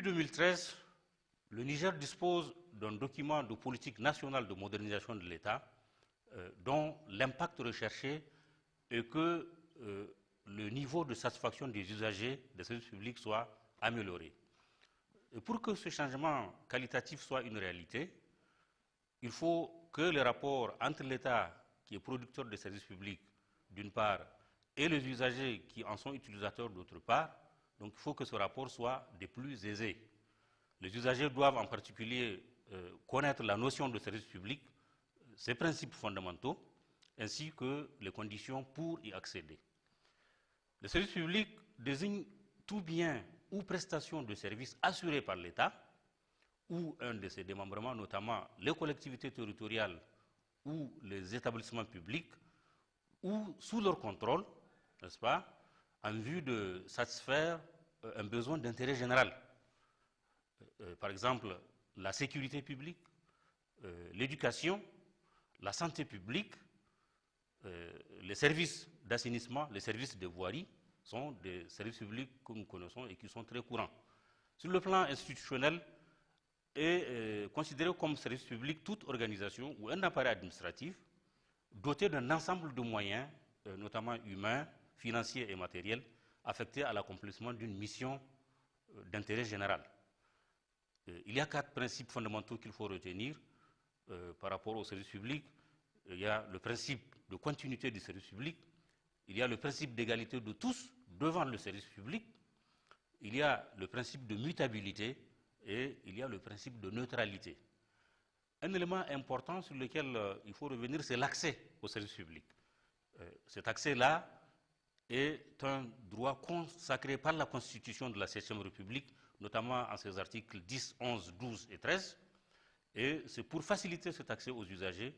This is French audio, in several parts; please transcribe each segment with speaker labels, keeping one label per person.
Speaker 1: Depuis 2013, le Niger dispose d'un document de politique nationale de modernisation de l'État dont l'impact recherché est que le niveau de satisfaction des usagers des services publics soit amélioré. Et pour que ce changement qualitatif soit une réalité, il faut que les rapports entre l'État, qui est producteur de services publics, d'une part, et les usagers qui en sont utilisateurs, d'autre part, donc il faut que ce rapport soit des plus aisés. Les usagers doivent en particulier connaître la notion de service public, ses principes fondamentaux, ainsi que les conditions pour y accéder. Le service public désigne tout bien ou prestation de services assurés par l'État ou un de ses démembrements, notamment les collectivités territoriales ou les établissements publics, ou sous leur contrôle, n'est-ce pas, en vue de satisfaire un besoin d'intérêt général. Par exemple, la sécurité publique, l'éducation, la santé publique, les services d'assainissement, les services de voirie sont des services publics que nous connaissons et qui sont très courants. Sur le plan institutionnel, est considéré comme service public toute organisation ou un appareil administratif doté d'un ensemble de moyens, notamment humains, financiers et matériels, affectés à l'accomplissement d'une mission d'intérêt général. Il y a 4 principes fondamentaux qu'il faut retenir par rapport au service public. Il y a le principe de continuité du service public, il y a le principe d'égalité de tous devant le service public, il y a le principe de mutabilité et il y a le principe de neutralité. Un élément important sur lequel il faut revenir, c'est l'accès au service public. Cet accès-là est un droit consacré par la Constitution de la 7e République, notamment en ses articles 10, 11, 12 et 13. Et c'est pour faciliter cet accès aux usagers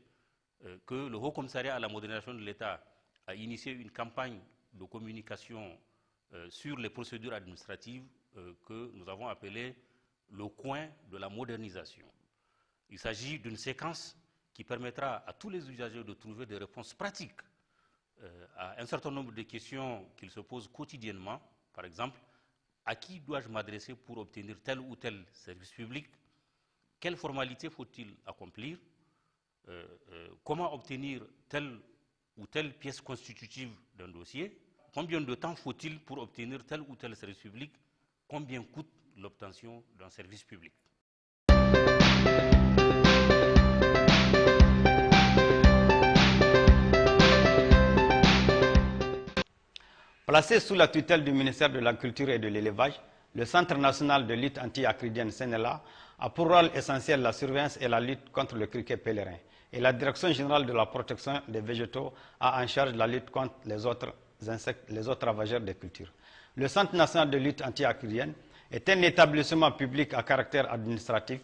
Speaker 1: que le Haut Commissariat à la modernisation de l'État a initié une campagne de communication sur les procédures administratives que nous avons appelée le coin de la modernisation. Il s'agit d'une séquence qui permettra à tous les usagers de trouver des réponses pratiques à un certain nombre de questions qu'ils se posent quotidiennement. Par exemple, à qui dois-je m'adresser pour obtenir tel ou tel service public? Quelles formalités faut-il accomplir? Comment obtenir telle ou telle pièce constitutive d'un dossier? Combien de temps faut-il pour obtenir tel ou tel service public? Combien coûte l'obtention d'un service public?
Speaker 2: Placé sous la tutelle du ministère de la Culture et de l'Élevage, le Centre national de lutte anti-acridienne CNLA a pour rôle essentiel la surveillance et la lutte contre le criquet pèlerin. Et la Direction générale de la protection des végétaux a en charge la lutte contre les autres insectes, les autres ravageurs des cultures. Le Centre national de lutte anti-acridienne est un établissement public à caractère administratif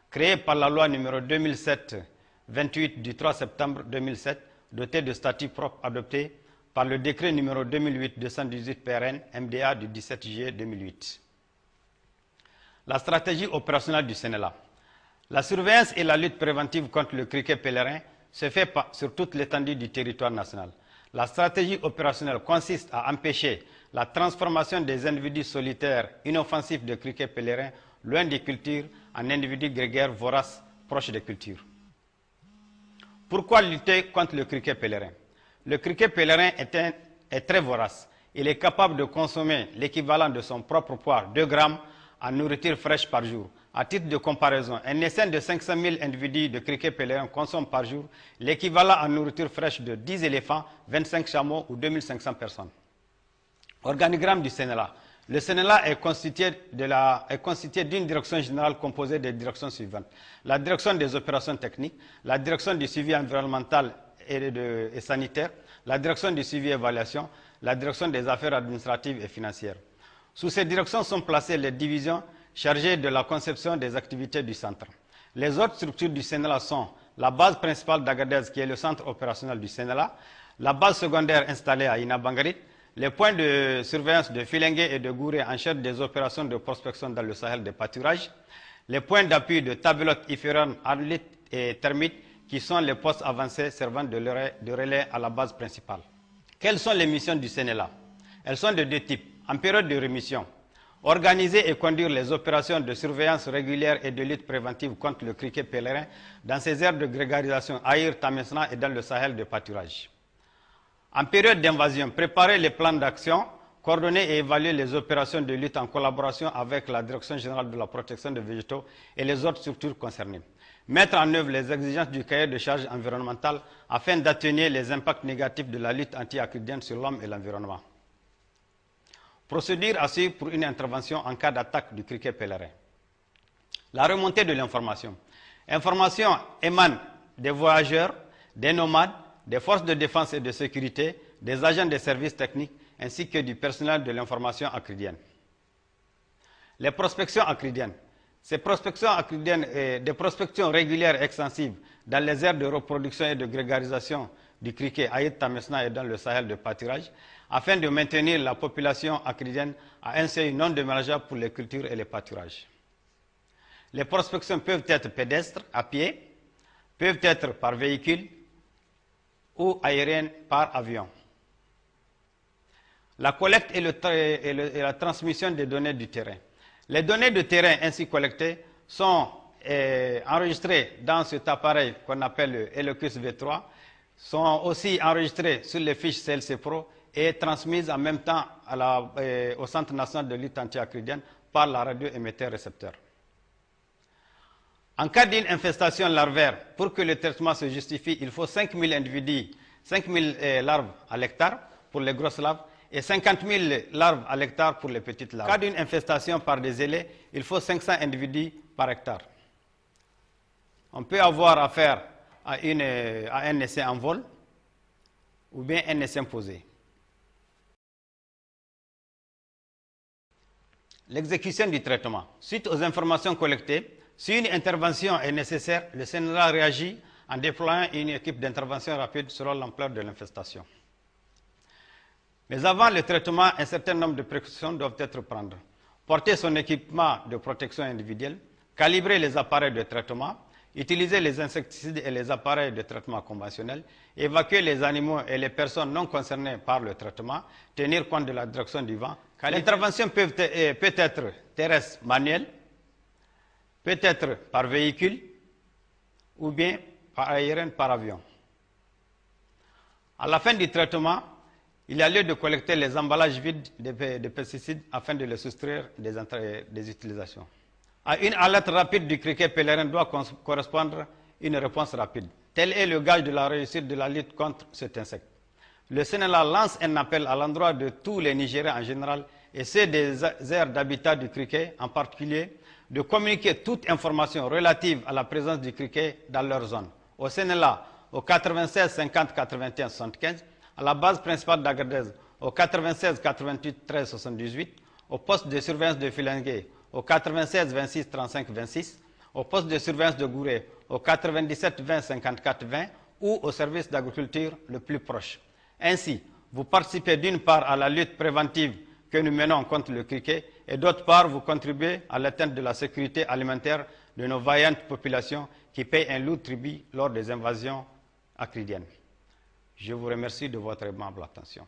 Speaker 2: créé par la loi numéro 2007-28 du 3 septembre 2007, doté de statuts propres adoptés par le décret numéro 2008-218 PRN MDA du 17 juillet 2008. La stratégie opérationnelle du CNLA. La surveillance et la lutte préventive contre le criquet pèlerin se fait sur toute l'étendue du territoire national. La stratégie opérationnelle consiste à empêcher la transformation des individus solitaires inoffensifs de criquet pèlerin loin des cultures en individus grégaires voraces proches des cultures. Pourquoi lutter contre le criquet pèlerin? Le criquet pèlerin est très vorace. Il est capable de consommer l'équivalent de son propre poids, 2 grammes, en nourriture fraîche par jour. À titre de comparaison, un essaim de 500 000 individus de criquet pèlerin consomme par jour l'équivalent en nourriture fraîche de 10 éléphants, 25 chameaux ou 2500 personnes. Organigramme du CNLA. Le CNLA est constitué d'une direction générale composée des directions suivantes. La direction des opérations techniques, la direction du suivi environnemental et sanitaire, la direction du suivi et évaluation, la direction des affaires administratives et financières. Sous ces directions sont placées les divisions chargées de la conception des activités du centre. Les autres structures du CNLA sont la base principale d'Agadez, qui est le centre opérationnel du CNLA, la base secondaire installée à Inabangarit, les points de surveillance de Filengue et de Gouré en charge des opérations de prospection dans le Sahel de pâturage, les points d'appui de Tabelote, Iféron, Arlit et Termite, qui sont les postes avancés servant de relais à la base principale. Quelles sont les missions du CNLA? Elles sont de 2 types. En période de rémission, Organiser et conduire les opérations de surveillance régulière et de lutte préventive contre le criquet pèlerin dans ces aires de grégarisation Aïr, Tamesna et dans le Sahel de pâturage. En période d'invasion, préparer les plans d'action, coordonner et évaluer les opérations de lutte en collaboration avec la Direction générale de la protection des végétaux et les autres structures concernées. Mettre en œuvre les exigences du cahier de charges environnementales afin d'atténuer les impacts négatifs de la lutte anti-acridienne sur l'homme et l'environnement. Procédure à suivre pour une intervention en cas d'attaque du criquet pèlerin. La remontée de l'information. Information émane des voyageurs, des nomades, des forces de défense et de sécurité, des agents des services techniques ainsi que du personnel de l'information acridienne. Les prospections acridiennes. Ces prospections acridiennes et des prospections régulières et extensives dans les aires de reproduction et de grégarisation du criquet Aïd, Tamesna et dans le Sahel de pâturage, afin de maintenir la population acridienne à un seuil non déménageable pour les cultures et les pâturages. Les prospections peuvent être pédestres, à pied, peuvent être par véhicule ou aériennes par avion. La collecte et la transmission des données du terrain. Les données de terrain ainsi collectées sont enregistrées dans cet appareil qu'on appelle le Eloquus V3, sont aussi enregistrées sur les fiches CLC Pro et transmises en même temps au Centre national de lutte anti-acridienne par la radio-émetteur-récepteur. En cas d'une infestation larvaire, pour que le traitement se justifie, il faut 5 000 individus, 5 000 larves à l'hectare pour les grosses larves et 50 000 larves à l'hectare pour les petites larves. En cas d'une infestation par des ailés, il faut 500 individus par hectare. On peut avoir affaire à un essai en vol ou bien un essai posé. L'exécution du traitement. Suite aux informations collectées, si une intervention est nécessaire, le CNLA réagit en déployant une équipe d'intervention rapide selon l'ampleur de l'infestation. Mais avant le traitement, un certain nombre de précautions doivent être prises. Porter son équipement de protection individuelle, calibrer les appareils de traitement, utiliser les insecticides et les appareils de traitement conventionnels, évacuer les animaux et les personnes non concernées par le traitement, tenir compte de la direction du vent. L'intervention peut être terrestre manuelle, peut être par véhicule ou bien par aérienne, par avion. À la fin du traitement, il y a lieu de collecter les emballages vides de pesticides afin de les soustraire des utilisations. À une alerte rapide du criquet pèlerin doit correspondre une réponse rapide. Tel est le gage de la réussite de la lutte contre cet insecte. Le CNLA lance un appel à l'endroit de tous les Nigériens en général et ceux des aires d'habitat du criquet en particulier de communiquer toute information relative à la présence du criquet dans leur zone. Au CNLA, au 96 50 81 75, à la base principale d'Agadez, au 96 88 13 78, au poste de surveillance de Filengue, au 96 26 35 26, au poste de surveillance de Gouré, au 97 20 54 20 ou au service d'agriculture le plus proche. Ainsi, vous participez d'une part à la lutte préventive que nous menons contre le criquet et d'autre part, vous contribuez à l'atteinte de la sécurité alimentaire de nos vaillantes populations qui paient un lourd tribut lors des invasions acridiennes. Je vous remercie de votre aimable attention.